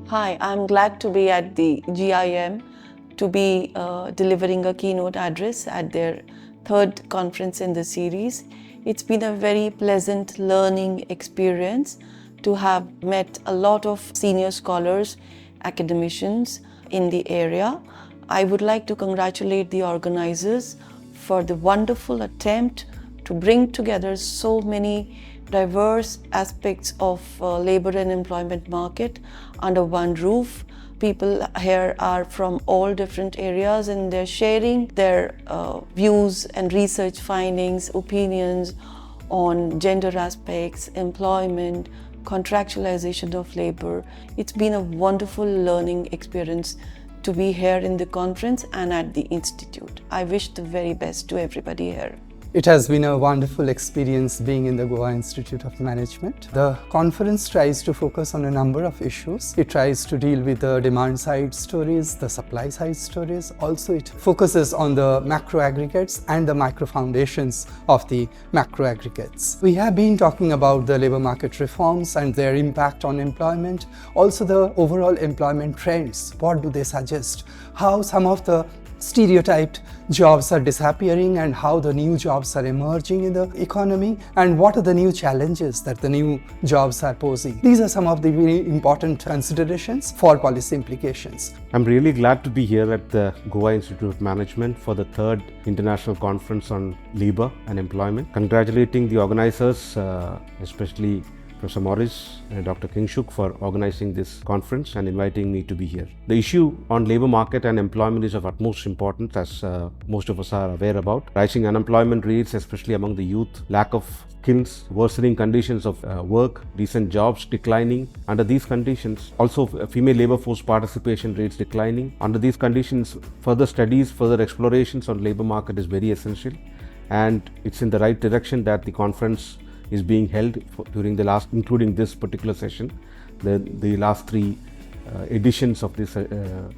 Hi, I'm glad to be at the GIM to be delivering a keynote address at their third conference in the series. It's been a very pleasant learning experience to have met a lot of senior scholars, academicians in the area. I would like to congratulate the organizers for the wonderful attempt to bring together so many diverse aspects of labor and employment market under one roof. People here are from all different areas and they're sharing their views and research findings, opinions on gender aspects, employment, contractualization of labor. It's been a wonderful learning experience to be here in the conference and at the Institute. I wish the very best to everybody here. It has been a wonderful experience being in the Goa Institute of Management. The conference tries to focus on a number of issues. It tries to deal with the demand side stories, the supply side stories. Also, it focuses on the macro aggregates and the micro foundations of the macro aggregates. We have been talking about the labor market reforms and their impact on employment. Also, the overall employment trends. What do they suggest? How some of the stereotyped jobs are disappearing and how the new jobs are emerging in the economy, and what are the new challenges that the new jobs are posing. These are some of the very important considerations for policy implications. I'm really glad to be here at the Goa Institute of Management for the third International Conference on Labor and Employment. Congratulating the organizers, especially Professor Morris and Dr. Kingshuk for organizing this conference and inviting me to be here. The issue on labor market and employment is of utmost importance, as most of us are aware about. Rising unemployment rates, especially among the youth, lack of skills, worsening conditions of work, decent jobs declining. Under these conditions, also female labor force participation rates declining. Under these conditions, further studies, further explorations on labor market is very essential, and it's in the right direction that the conference is being held during the last, including this particular session, the last three editions of this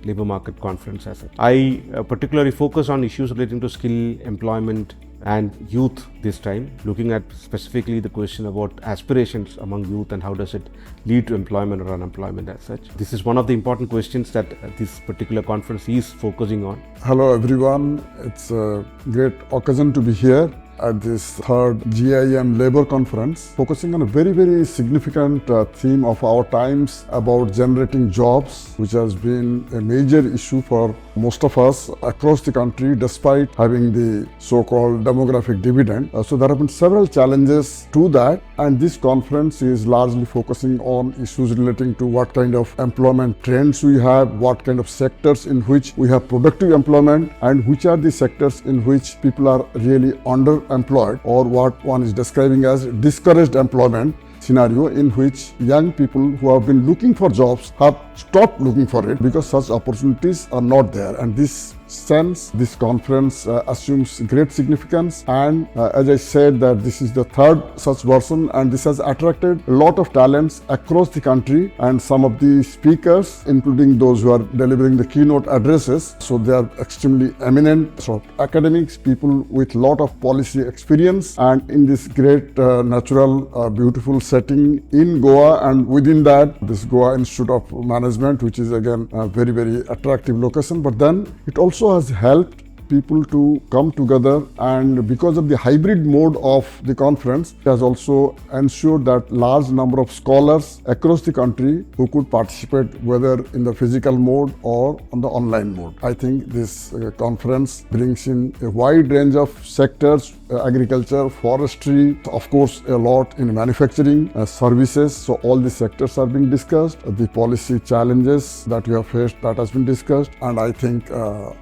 labor market conference as such. I particularly focus on issues relating to skill, employment and youth this time, looking at specifically the question about aspirations among youth and how does it lead to employment or unemployment as such. This is one of the important questions that this particular conference is focusing on. Hello everyone, it's a great occasion to be here at this third GIM Labour Conference, focusing on a very significant theme of our times about generating jobs, which has been a major issue for most of us across the country despite having the so-called demographic dividend. So there have been several challenges to that, and this conference is largely focusing on issues relating to what kind of employment trends we have, what kind of sectors in which we have productive employment, and which are the sectors in which people are really underemployed, or what one is describing as discouraged employment scenario, in which young people who have been looking for jobs have stopped looking for it because such opportunities are not there. And this sense, this conference assumes great significance, and as I said, that this is the third such version, and this has attracted a lot of talents across the country, and some of the speakers, including those who are delivering the keynote addresses, so they are extremely eminent sort of academics, people with a lot of policy experience, and in this great natural beautiful setting in Goa, and within that this Goa Institute of Management, which is again a very attractive location. But then it also has helped people to come together, and because of the hybrid mode of the conference, it has also ensured that large number of scholars across the country who could participate whether in the physical mode or on the online mode. I think this conference brings in a wide range of sectors, agriculture, forestry, of course a lot in manufacturing, services, so all the sectors are being discussed. The policy challenges that we have faced, that has been discussed, and I think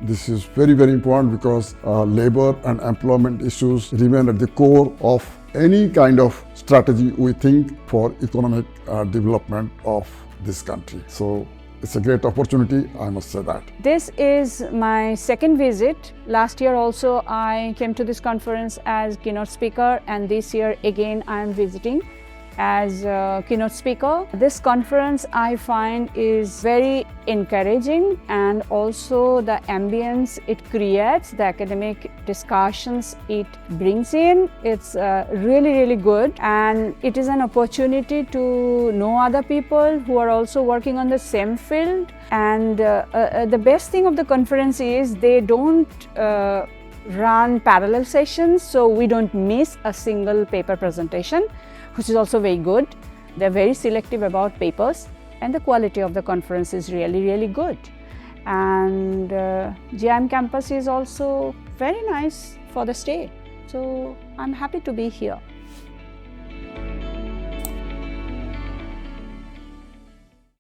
this is very important because labor and employment issues remain at the core of any kind of strategy we think for economic development of this country. So it's a great opportunity, I must say that. This is my second visit. Last year also I came to this conference as keynote speaker, and this year again I am visiting. as a keynote speaker. This conference I find is very encouraging, and also the ambience it creates, the academic discussions it brings in, it's really good, and it is an opportunity to know other people who are also working on the same field. And the best thing of the conference is they don't run parallel sessions, so we don't miss a single paper presentation, which is also very good. They're very selective about papers, and the quality of the conference is really good. And GIM Campus is also very nice for the stay, so I'm happy to be here.